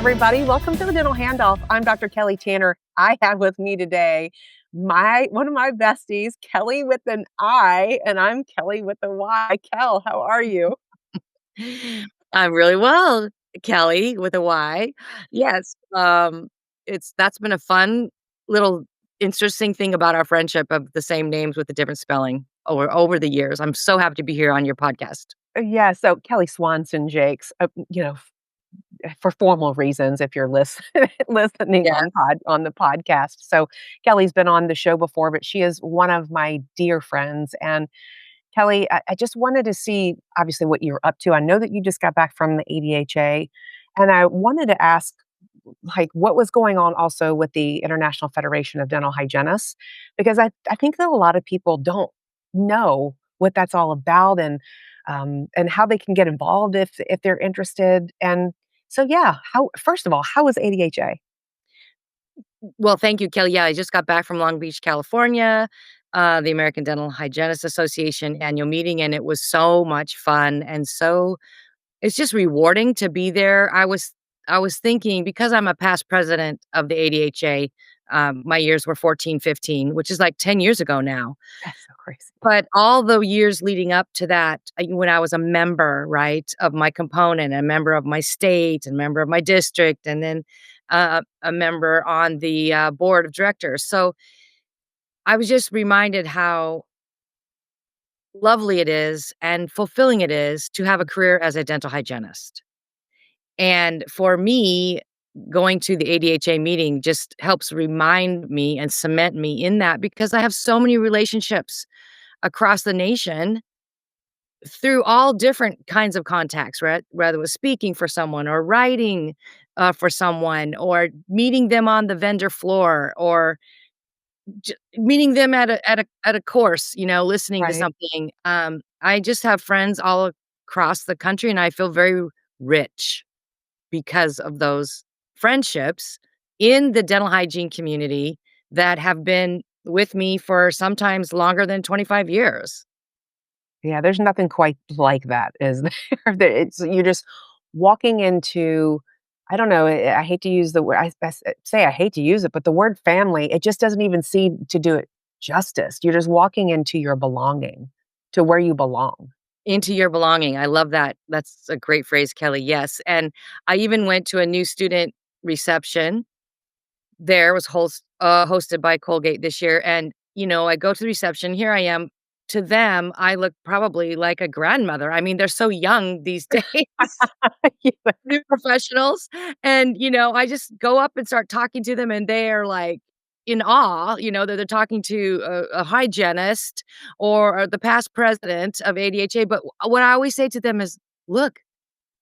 everybody. Welcome to the Dental Handoff. I'm Dr. Kelly Tanner. I have with me today one of my besties, Kelly with an I, and I'm Kelly with a Y. Kel, how are you? I'm really well, Kelly with a Y. Yes, that's been a fun little interesting thing about our friendship of the same names with the different spelling over the years. I'm so happy to be here on your podcast. Yeah, so Kelly Swanson-Jaecks, for formal reasons, if you're listening Yeah. on the podcast. So Kelly's been on the show before, but she is one of my dear friends. And Kelly, I just wanted to see, obviously, what you're up to. I know that you just got back from the ADHA, and I wanted to ask, like, what was going on also with the International Federation of Dental Hygienists, because I think that a lot of people don't know what that's all about, and how they can get involved if they're interested. And so, yeah, how first of all, how was ADHA? Well, thank you, Kelly. Yeah, I just got back from Long Beach, California, the American Dental Hygienists Association annual meeting, and it was so much fun and so it's just rewarding to be there. I was thinking because I'm a past president of the ADHA, my years were 14, 15, which is like 10 years ago now. That's so crazy. But all the years leading up to that, when I was a member, right, of my component, a member of my state, a member of my district, and then a member on the board of directors. So I was just reminded how lovely it is and fulfilling it is to have a career as a dental hygienist. And for me, going to the ADHA meeting just helps remind me and cement me in that because I have so many relationships across the nation through all different kinds of contacts, right? Whether it was speaking for someone or writing for someone or meeting them on the vendor floor or meeting them at a course, listening to Right. something. I just have friends all across the country, and I feel very rich because of those friendships in the dental hygiene community that have been with me for sometimes longer than 25 years. Yeah, there's nothing quite like that, is there? It's you're just walking into, I don't know, I hate to use the word, say I hate to use it, but the word family, it just doesn't even seem to do it justice. You're just walking into your belonging, to where you belong. Into your belonging. I love that. That's a great phrase, Kelly. Yes. And I even went to a new student reception there, was hosted by Colgate this year. And, I go to the reception. Here I am. To them, I look probably like a grandmother. I mean, they're so young these days. Yeah. New professionals. And, I just go up and start talking to them, and they are like in awe, that they're talking to a hygienist or the past president of ADHA. But what I always say to them is, look,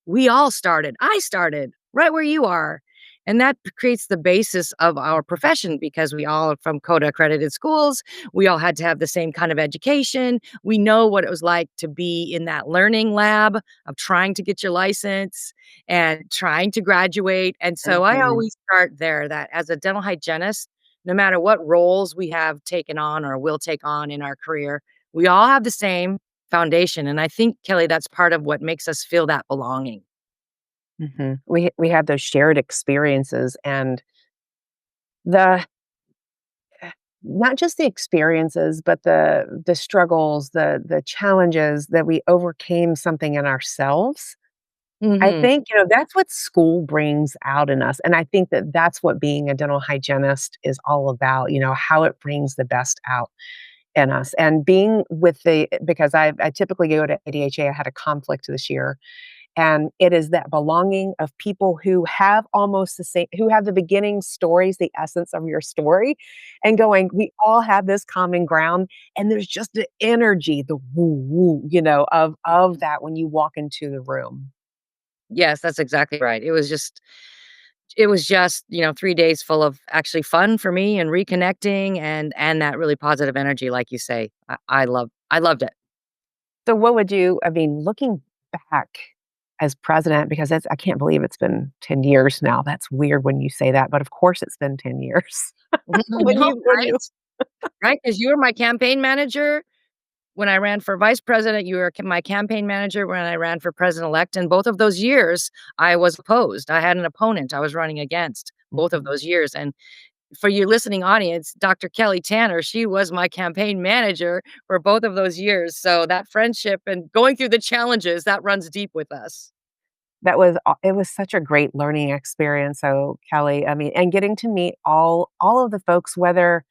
we all started. I started right where you are. And that creates the basis of our profession because we all are from CODA accredited schools. We all had to have the same kind of education. We know what it was like to be in that learning lab of trying to get your license and trying to graduate. And so I Mhm. always start there that as a dental hygienist, no matter what roles we have taken on or will take on in our career, we all have the same foundation. And I think, Kelly, that's part of what makes us feel that belonging. Mhm. We have those shared experiences, and the not just the experiences, but the struggles, the challenges that we overcame something in ourselves. I Mhm. think, that's what school brings out in us, and I think that that's what being a dental hygienist is all about, how it brings the best out in us, and being with because I typically go to ADHA. I had a conflict this year, and it is that belonging of people who have almost the same, who have the beginning stories, the essence of your story, and going, we all have this common ground. And there's just the energy, the woo woo, of that when you walk into the room. Yes, that's exactly right. It was just, 3 days full of actually fun for me and reconnecting and that really positive energy, like you say. I loved it. So what would you, I mean, looking back as president, because I can't believe it's been 10 years now. That's weird when you say that, but of course it's been 10 years. I when know, you, when you, right? Right? Because you were my campaign manager when I ran for vice president, you were my campaign manager when I ran for president-elect, and both of those years, I was opposed. I had an opponent I was running against both of Mhm. those years, and for your listening audience, Dr. Kelly Tanner, she was my campaign manager for both of those years, so that friendship and going through the challenges, that runs deep with us. That was it was such a great learning experience, so, Kelly, I mean, and getting to meet all of the folks, whether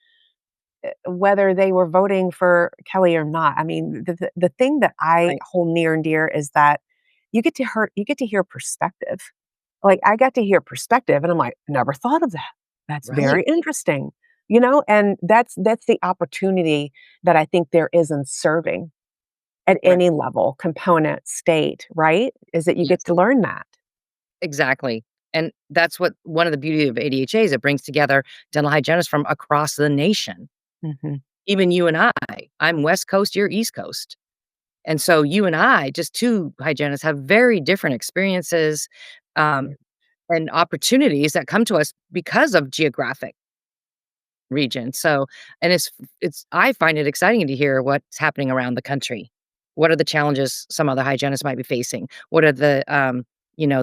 they were voting for Kelly or not. I mean, the thing that I Right, hold near and dear is that you get to hear perspective. Like, I got to hear perspective, and I'm like, "Never thought of that. That's right, very interesting." And that's the opportunity that I think there is in serving at right. any level, component, state, right? Is that you get Yes. to learn that. Exactly, and that's what one of the beauty of ADHA is it brings together dental hygienists from across the nation. Mhm. Even you and I'm West Coast, you're East Coast, and so you and I, just 2 hygienists, have very different experiences, um, Yeah. and opportunities that come to us because of geographic region, so and it's I find it exciting to hear what's happening around the country. What are the challenges some other hygienists might be facing? What are the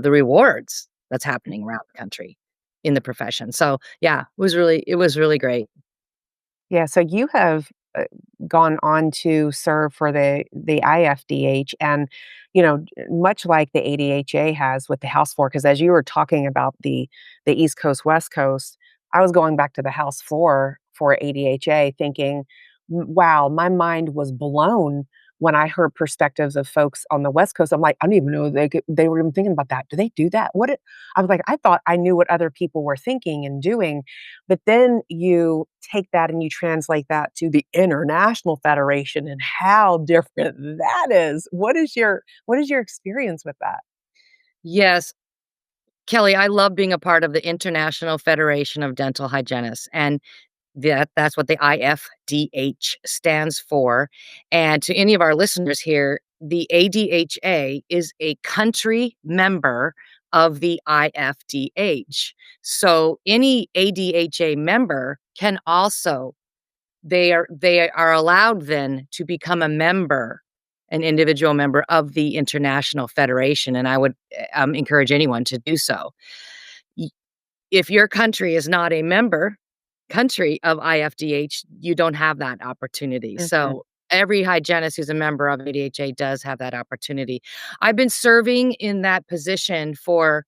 rewards that's happening around the country in the profession? So, yeah, it was really great. Yeah, so you have, gone on to serve for the IFDH and, much like the ADHA has with the House floor. Because as you were talking about the East Coast, West Coast, I was going back to the House floor for ADHA thinking, Wow, my mind was blown when I heard perspectives of folks on the West Coast." I'm like, "I didn't even know they were even thinking about that. Do they do that? I was like, "I thought I knew what other people were thinking and doing." But then you take that and you translate that to the International Federation and how different that is. What is your experience with that? Yes, Kelly, I love being a part of the International Federation of Dental Hygienists, and that's what the IFDH stands for, and to any of our listeners here, the ADHA is a country member of the IFDH. So, any ADHA member can also they are allowed then to become a member, an individual member of the International Federation, and I would, encourage anyone to do so. Y If your country is not a member country of IFDH, you don't have that opportunity. Mhm. So every hygienist who's a member of ADHA does have that opportunity. I've been serving in that position for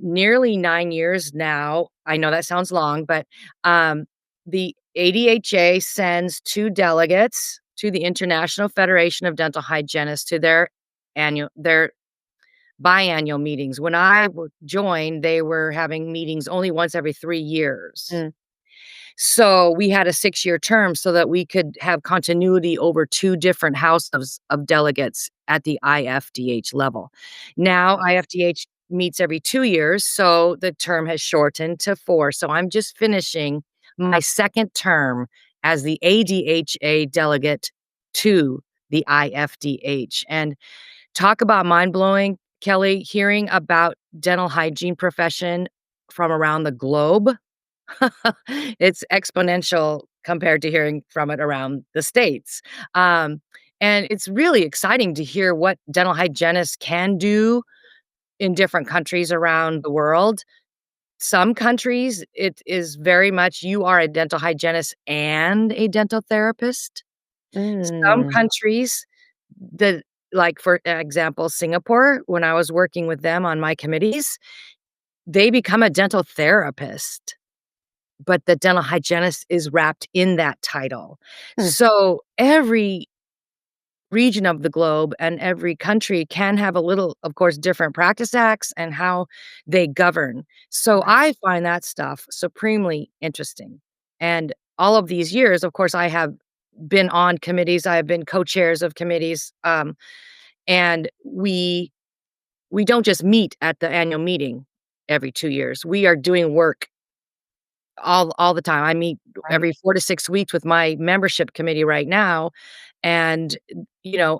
nearly 9 years now. I know that sounds long, but the ADHA sends 2 delegates to the International Federation of Dental Hygienists to their biannual meetings. When I joined, they were having meetings only once every 3 years. Mm, So, we had a 6-year term so that we could have continuity over 2 different houses of delegates at the IFDH level. Now, IFDH meets every 2 years, so the term has shortened to 4. So, I'm just finishing my 2nd term as the ADHA delegate to the IFDH, and talk about mind-blowing, Kelly, hearing about dental hygiene profession from around the globe. It's exponential compared to hearing from it around the States. Um, and it's really exciting to hear what dental hygienists can do in different countries around the world. Some countries, it is very much you are a dental hygienist and a dental therapist. Some mm, countries, the like, for example, Singapore, when I was working with them on my committees, they become a dental therapist. But the dental hygienist is wrapped in that title. hmm, So, every region of the globe and every country can have a little, of course, different practice acts and how they govern. So, right. I find that stuff supremely interesting. And all of these years, of course, I have been on committees, I have been co-chairs of committees, and we don't just meet at the annual meeting every 2 years. We are doing work all the time. I meet Right. every 4 to 6 weeks with my membership committee right now, and,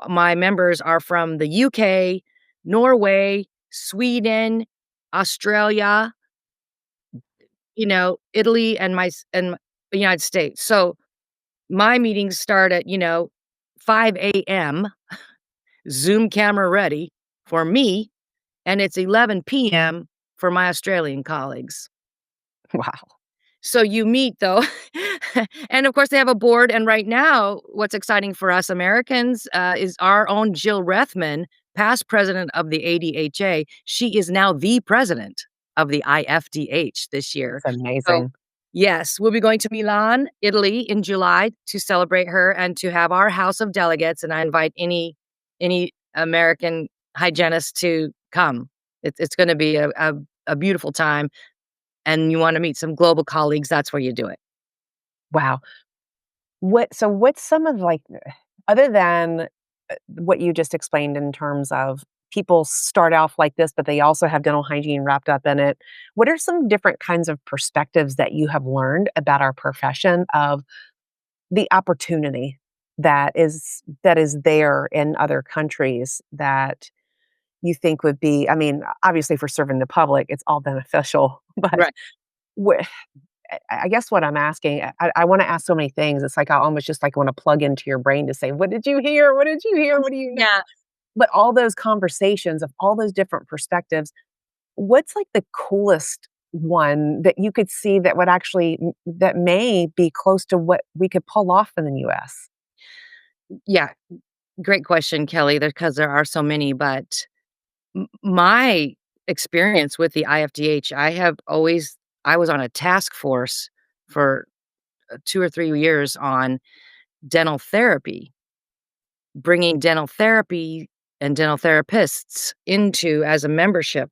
my members are from the UK, Norway, Sweden, Australia, Italy, and the United States. So, my meetings start at, 5 a.m., Zoom camera ready for me, and it's 11 p.m. for my Australian colleagues. Wow. So you meet though, and of course they have a board. And right now, what's exciting for us Americans is our own Jill Rethman, past president of the ADHA. She is now the president of the IFDH this year. That's So amazing. yes, we'll be going to Milan, Italy in July to celebrate her and to have our House of Delegates. And I invite any American hygienist to come. It's going to be a beautiful time, and you wanna meet some global colleagues, that's where you do it. Wow. What's some of like other than what you just explained in terms of people start off like this, but they also have dental hygiene wrapped up in it. What are some different kinds of perspectives that you have learned about our profession of the opportunity that is there in other countries that you think would be, I mean, obviously for serving the public, it's all beneficial, but Right. wh- I guess what I'm asking, I want to ask so many things. It's like I almost just like want to plug into your brain to say, "What did you hear? What did you hear? What do you know?" Yeah. But all those conversations of all those different perspectives, what's like the coolest one that you could see that would actually that may be close to what we could pull off in the US? Yeah, great question, Kelly, because there are so many, but my experience with the IFDH, I was on a task force for, 2 or 3 years on dental therapy, bringing dental therapy and dental therapists into as a membership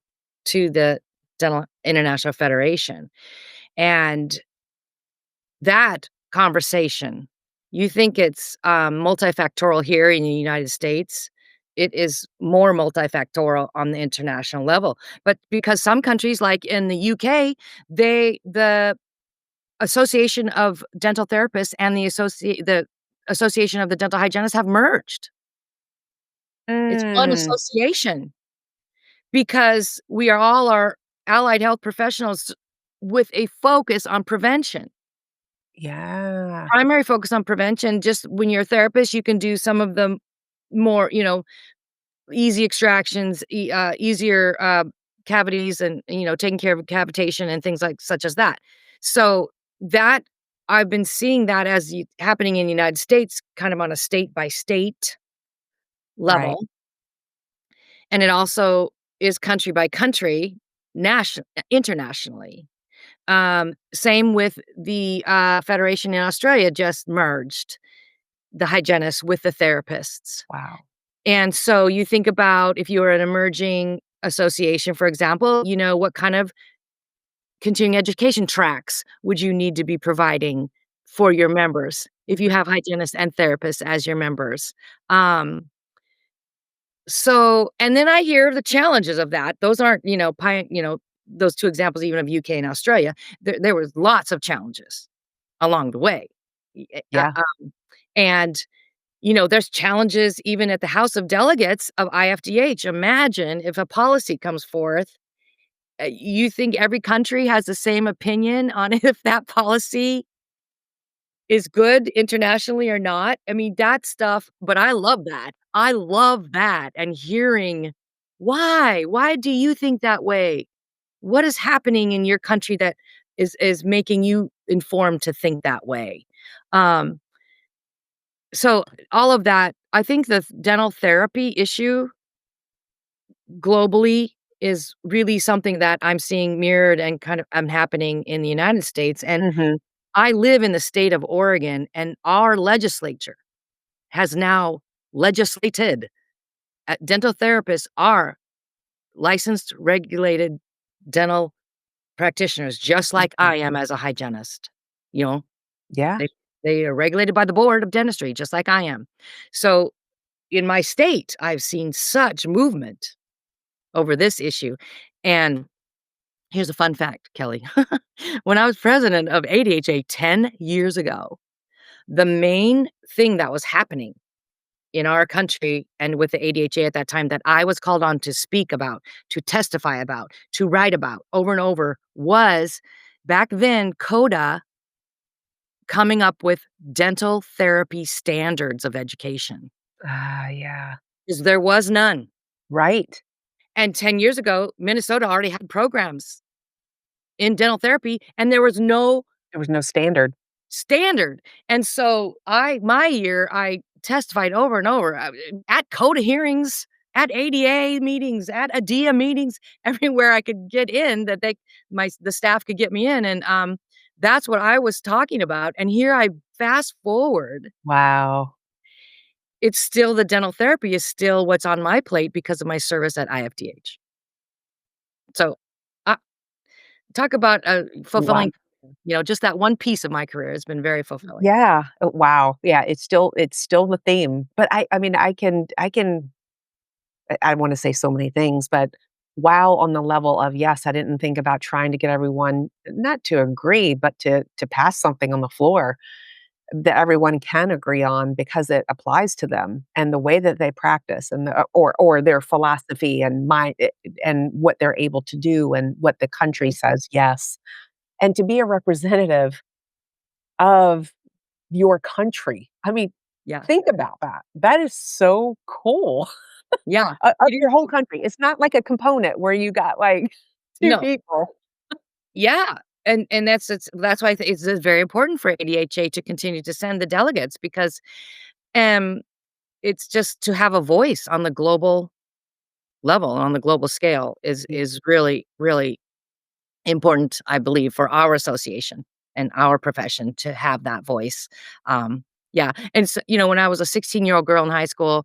to the Dental International Federation, and that conversation, you think it's, multifactorial here in the United States, it is more multifactorial on the international level, but because some countries, like in the UK, the Association of Dental Therapists and the Association of the Dental Hygienists have merged. It's one Mm, association because we are all our allied health professionals with a focus on prevention. yeah, Primary focus on prevention, just when you're a therapist, you can do some of the more, easy extractions, easier, cavities and, taking care of cavitation and things like such as that. So, that I've been seeing that as happening in the United States kind of on a state by state right. level, and it also is country by country, internationally. Same with the, federation in Australia just merged the hygienists with the therapists. Wow. And so you think about if you were an emerging association, for example, what kind of continuing education tracks would you need to be providing for your members if you have hygienists and therapists as your members? Um, and then I hear the challenges of that. Those aren't, those 2 examples even of UK and Australia. There was lots of challenges along the way. Y Yeah. and there's challenges even at the House of Delegates of IFDH. Imagine if a policy comes forth, you think every country has the same opinion on if that policy is good internationally or not? I mean, that stuff, but I love that. I love that, and hearing why. Why do you think that way? What is happening in your country that is making you informed to think that way? Um, so all of that, I think the dental therapy issue globally is really something that I'm seeing mirrored and kind of happening in the United States. And Mhm. I live in the state of Oregon, and our legislature has now legislated dental therapists are licensed, regulated dental practitioners, just like Mhm. I am as a hygienist. You know, Yeah. they they are regulated by the board of dentistry, just like I am. So in my state, I've seen such movement over this issue. And here's a fun fact, Kelly. When I was president of ADHA 10 years ago, the main thing that was happening in our country and with the ADHA at that time that I was called on to speak about, to testify about, to write about over and over was back then, CODA coming up with dental therapy standards of education, Ah, yeah. 'cause there was none. Right. And 10 years ago, Minnesota already had programs in dental therapy, and there was no There was no standard. standard. And so my year, I testified over and over, at CODA hearings, at ADA meetings, at ADHA meetings, everywhere I could get in that the staff could get me in, and, that's what I was talking about, and here I fast forward, Wow. it's still the dental therapy is still what's on my plate because of my service at IFDH. So, uh, talk about, Wow. fulfilling, just that one piece of my career has been very fulfilling. Yeah. Wow. Yeah, it's still the theme. But I mean, I wanna say so many things, but wow on the level of, yes, I didn't think about trying to get everyone not to agree, but to pass something on the floor that everyone can agree on because it applies to them and the way that they practice and or their philosophy and and what they're able to do and what the country says yes. And to be a representative of your country. I mean, Yeah. think about that. That is so cool. Yeah. Of It your is. whole country. It's not like a component where you got, like, 2 No. people. Yeah. And that's why it's very important for ADHA to continue to send the delegates because, um, it's just to have a voice on the global level, on the global scale Yeah. is really, really important, I believe, for our association and our profession to have that voice. Yeah, and so, when I was a 16-year-old girl in high school,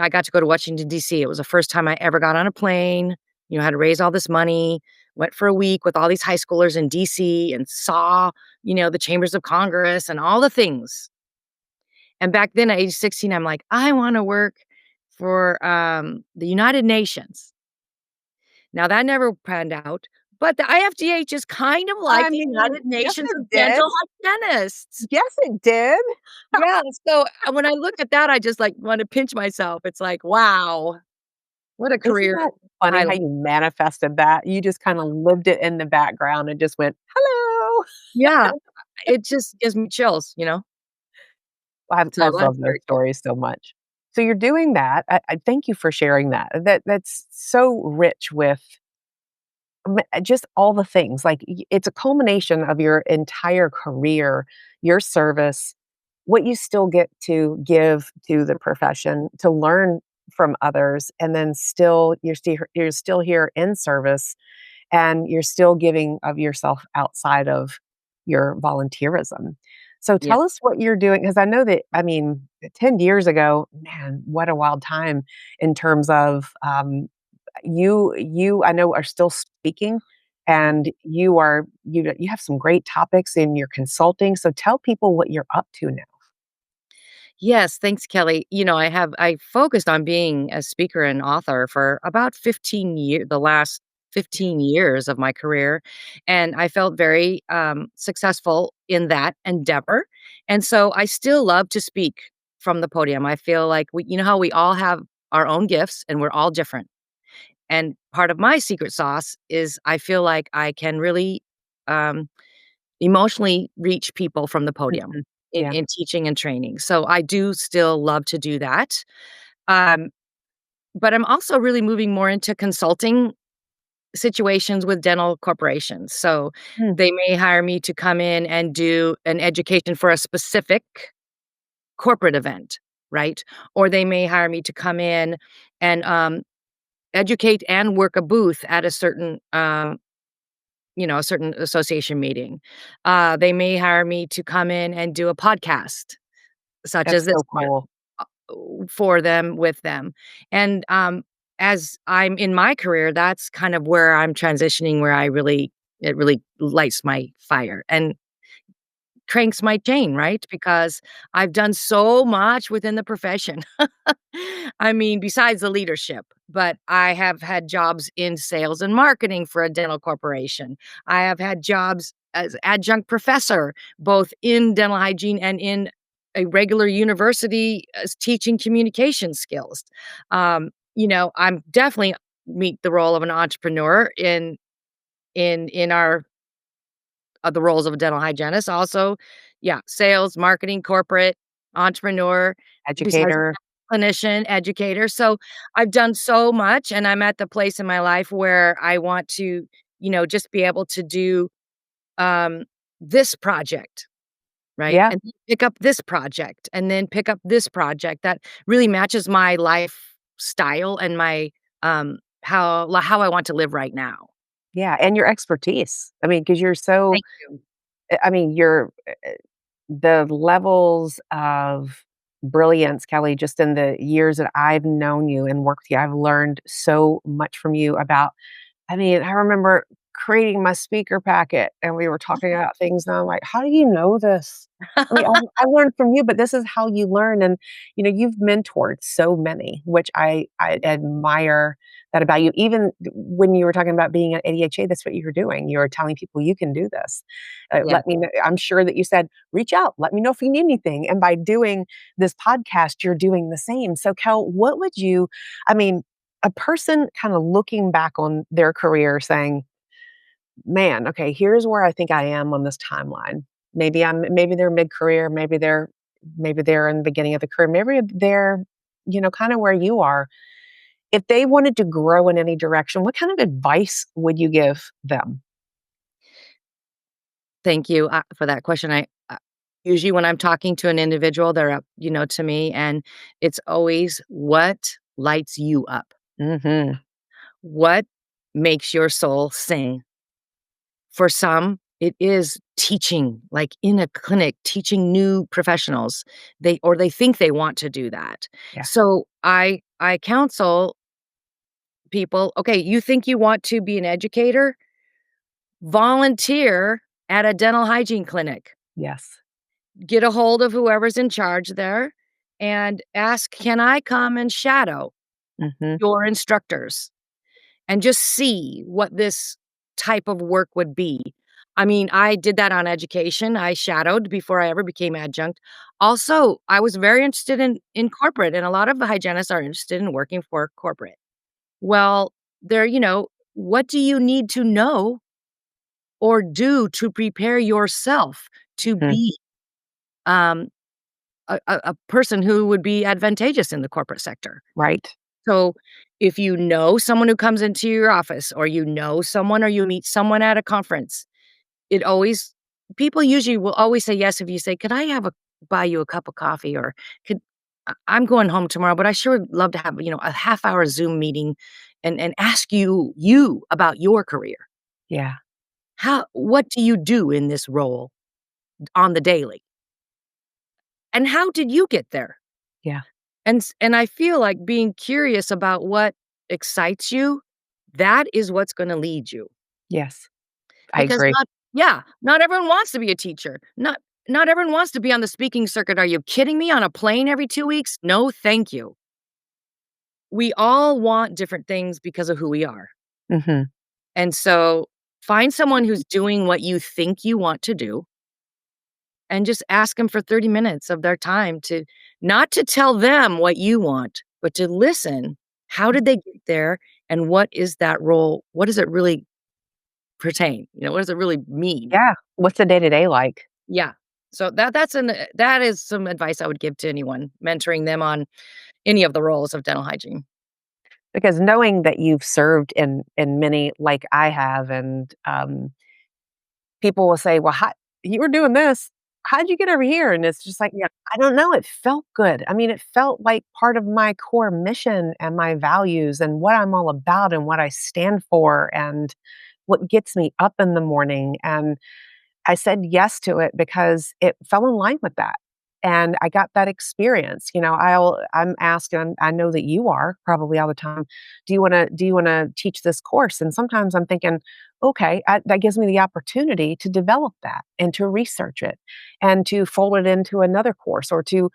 I got to go to Washington, DC. It was the first time I ever got on a plane, had to raise all this money, went for a week with all these high schoolers in DC and saw, the chambers of Congress and all the things. And back then at age 16, I'm like, "I wanna work for, the United Nations." Now that never panned out, but the IFDH is kind of like I the mean, United yes, Nations it of did. dental hygienists. Yes, it did. Yeah, so, when I look at that, I just, wanna pinch myself. It's like, "Wow, what a Isn't career that funny how highlight." you manifested that? You just kinda lived it in the background and just went, "Hello." Yeah, it just gives me chills. I So love that's those very cool. stories so much. So you're doing that. I thank you for sharing that. That's so rich with just all the things, like, it's a culmination of your entire career, your service, what you still get to give to the profession, to learn from others, and then you're still here in service, and you're still giving of yourself outside of your volunteerism. So Yeah. tell us what you're doing, because I know that, I mean, 10 years ago, man, what a wild time in terms of, you I know are still speaking, Mhm. and you have some great topics in your consulting, so tell people what you're up to now. Yes, thanks, Kelly. I focused on being a speaker and author for about 15 years, the last 15 years of my career, and I felt very, successful in that endeavor, and so I still love to speak from the podium. I feel like how we all have our own gifts and we're all different, and part of my secret sauce is I feel like I can really, um emotionally reach people from the podium Mhm. in Yeah, in teaching and training. So I do still love to do that. Um, but I'm also really moving more into consulting situations with dental corporations. So mm, they may hire me to come in and do an education for a specific corporate event, right? Or they may hire me to come in and educate and work a booth at a certain association meeting. They may hire me to come in and do a podcast such as that's this so one, cool. uh, for them, with them. And, as I'm in my career, that's kind of where I'm transitioning, where it really lights my fire and cranks my chain, right? Because I've done so much within the profession. I mean, besides the leadership, but I have had jobs in sales and marketing for a dental corporation. I have had jobs as adjunct professor, both in dental hygiene and in a regular university as teaching communication skills. I'm definitely meet the role of an entrepreneur in our the roles of a dental hygienist. Also, Yeah, sales, marketing, corporate, entrepreneur, besides Educator. clinician, educator. So I've done so much, and I'm at the place in my life where I want to, just be able to do um, this project, right? Yeah. And pick up this project and then pick up this project that really matches my lifestyle and my how I want to live right now. Yeah, and your expertise. I mean, because 'cause you're so Thank you. I mean, you're the levels of brilliance, Kelly, just in the years that I've known you and worked with you, I've learned so much from you about I mean, I remember creating my speaker packet and we were talking about things and I'm like, "How do you know this?" I mean, I learned from you, but this is how you learn and, you've mentored so many, which I admire that about you. Even when you were talking about being at ADHA, that's what you were doing. You were telling people, "You can do this." Yeah. Let me know I'm sure that you said, "Reach out, let me know if you need anything." And by doing this podcast, you're doing the same. So, Kel, what would you I mean, a person kind of looking back on their career saying, "Man, okay, here's where I think I am on this timeline." Maybe they're mid-career, maybe they're in the beginning of the career, maybe they're, kind of where you are. If they wanted to grow in any direction, what kind of advice would you give them? Thank you, for that question. Usually when I'm talking to an individual, they're up, to me, and it's always what lights you up? Mhm. What makes your soul sing? For some, it is teaching, like in a clinic, teaching new professionals. They think they want to do that. Yeah. So I counsel people, okay, you think you want to be an educator? Volunteer at a dental hygiene clinic. Yes. Get a hold of whoever's in charge there and ask, "Can I come and shadow Mhm. your instructors?" And just see what this type of work would be. I mean, I did that on education. I shadowed before I ever became adjunct. Also, I was very interested in corporate, and a lot of the hygienists are interested in working for corporate. Well, what do you need to know or do to prepare yourself to Mhm. be um, a person who would be advantageous in the corporate sector? Right. So, if you know someone who comes into your office or you know someone or you meet someone at a conference, it always people usually will always say yes if you say, "Could I buy you a cup of coffee?" Or, "Could I'm going home tomorrow, but I sure would love to have, a half hour Zoom meeting and ask you about your career. Yeah. What do you do in this role on the daily? And how did you get there?" Yeah. And I feel like being curious about what excites you, that is what's gonna lead you. Yes. I Because agree. not everyone wants to be a teacher. Not everyone wants to be on the speaking circuit. Are you kidding me? On a plane every 2 weeks? No, thank you. We all want different things because of who we are. Mhm. And so, find someone who's doing what you think you want to do and just ask them for 30 minutes of their time to not to tell them what you want, but to listen. How did they get there? And what is that role? What does it really pertain? What does it really mean? Yeah. What's the day-to-day like? Yeah. So that is some advice I would give to anyone mentoring them on any of the roles of dental hygiene. Because knowing that you've served in many like I have, and, people will say, "Well, how you were doing this. How'd you get over here?" And it's just like, Yeah. I don't know, it felt good. I mean, it felt like part of my core mission and my values and what I'm all about and what I stand for and what gets me up in the morning, and I said yes to it because it fell in line with that. And I got that experience. I'm asked, and I know that you are probably all the time, do you want to teach this course? And sometimes I'm thinking, okay, that gives me the opportunity to develop that and to research it and to fold it into another course or to,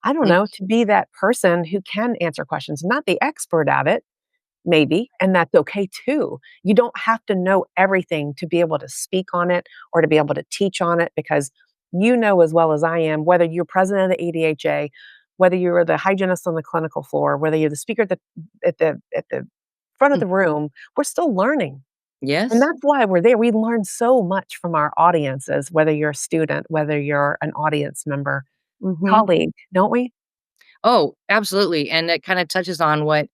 I don't Mm, know, to be that person who can answer questions, not the expert at it, maybe, and that's okay too. You don't have to know everything to be able to speak on it or to be able to teach on it because you know as well as I am, whether you're president of the ADHA, whether you're the hygienist on the clinical floor, whether you're the speaker at the front of mm. the room, we're still learning. And Yes. that's why we're there. We learn so much from our audiences, whether you're a student, whether you're an audience member, Mhm. colleague, don't we? Oh, absolutely, and it kinda touches on what,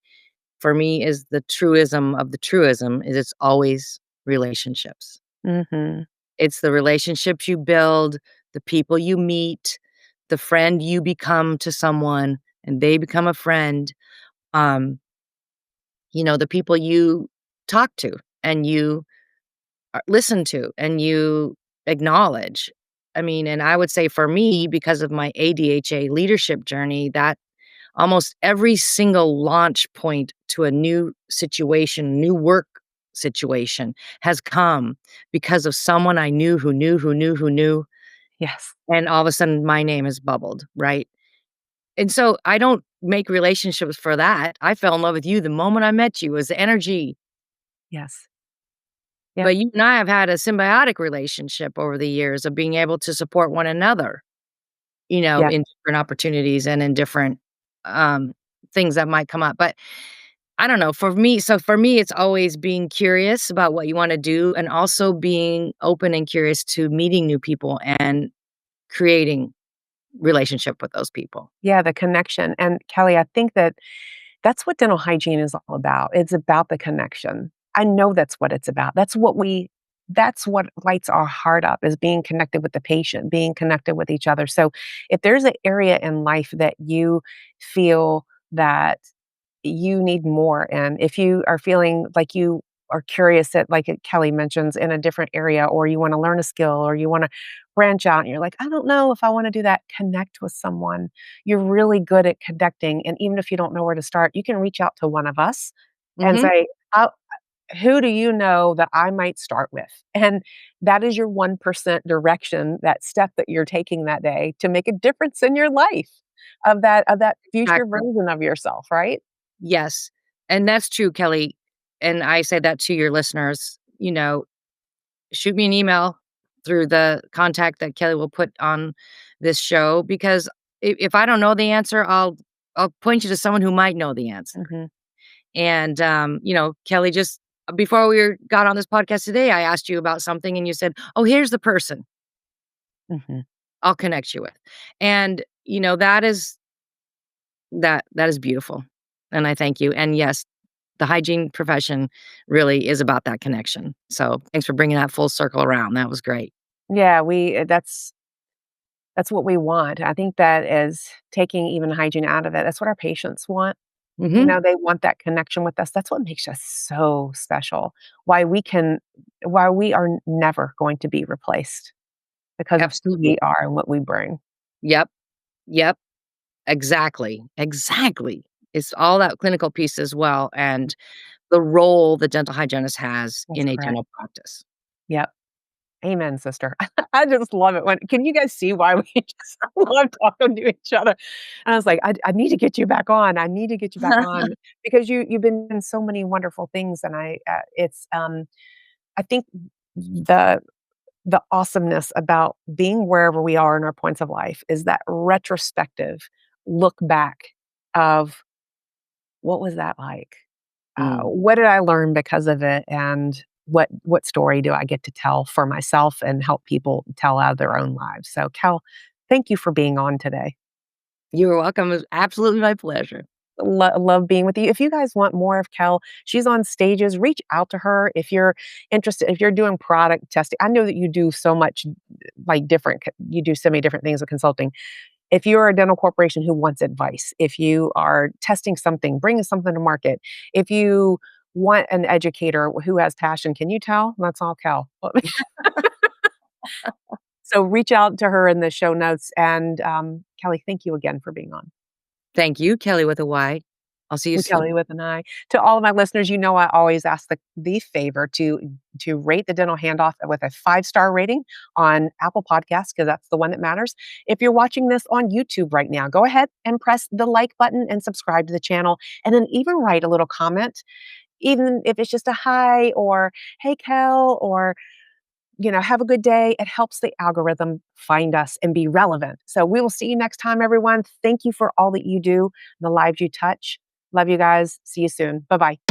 for me, is the truism of the truism, is it's always relationships. Mhm. It's the relationships you build, the people you meet, the friend you become to someone, and they become a friend, um, the people you talk to and you listen to and you acknowledge. I mean, and I would say for me, because of my ADHA leadership journey, that almost every single launch point to a new situation, new work situation has come because of someone I knew who knew who knew who knew. Yes. And all of a sudden my name is bubbled, right? And so I don't make relationships for that. I fell in love with you the moment I met you. It was the energy. Yes. Yep. But you and I have had a symbiotic relationship over the years of being able to support one another, Yeah. in different opportunities and in different, um, things that might come up. But I don't know, for me, it's always being curious about what you wanna do and also being open and curious to meeting new people and creating relationship with those people. Yeah, the connection. And Kelly, I think that that's what dental hygiene is all about. It's about the connection. I know that's what it's about. That's what lights our heart up is being connected with the patient, being connected with each other. So if there's an area in life that you feel that you need more. And if you are feeling like you are curious that, like Kelly mentions, in a different area, or you want to learn a skill, or you want to branch out, and you're like, I don't know if I want to do that, connect with someone. You're really good at connecting. And even if you don't know where to start, you can reach out to one of us and Mhm. say, who do you know that I might start with? And that is your 1% direction, that step that you're taking that day to make a difference in your life of that future Exactly. version of yourself, right? Yes, and that's true, Kelly, and I say that to your listeners, shoot me an email through the contact that Kelly will put on this show because if I don't know the answer, I'll point you to someone who might know the answer. Mhm. And Kelly, just before got on this podcast today, I asked you about something and you said, "Oh, here's the person Mhm. I'll connect you with." And that is beautiful. And I thank you. And yes, the hygiene profession really is about that connection. So thanks for bringing that full circle around. That was great. Yeah, that's what we want. I think that is taking even hygiene out of it. That's what our patients want. Mhm. They want that connection with us. That's what makes us so special. Why we can why we are never going to be replaced because of who we Absolutely. are and what we bring. Yep. Yep. Exactly. Exactly. It's all that clinical piece as well, and the role the dental hygienist has That's in a correct. dental practice. Yep. Amen, sister. I just love it when can you guys see why we just love talking to each other? And I was like, I need to get you back on. I need to get you back on because you've been in so many wonderful things, and I think the the awesomeness about being wherever we are in our points of life is that retrospective look back of what was that like? Mm. What did I learn because of it? And what story do I get to tell for myself and help people tell out of their own lives? So, Cal, thank you for being on today. You're welcome. It was absolutely my pleasure. Love being with you. If you guys want more of Kel, she's on stages. Reach out to her if you're interested. If you're doing product testing, I know that you do so much, like different. You do so many different things with consulting. If you're a dental corporation who wants advice, if you are testing something, bringing something to market, if you want an educator who has passion, can you tell? That's all Cal. So reach out to her in the show notes. And Kelly, thank you again for being on. Thank you, Kelly with a Y. I'll see you And Kelly soon. with an I. To all of my listeners, I always ask the favor to rate the dental handoff with a 5-star rating on Apple Podcasts, because that's the one that matters. If you're watching this on YouTube right now, go ahead and press the like button and subscribe to the channel. And then even write a little comment, even if it's just a hi or hey Kel, or have a good day. It helps the algorithm find us and be relevant. So we will see you next time, everyone. Thank you for all that you do, the lives you touch. Love you guys. See you soon. Bye bye.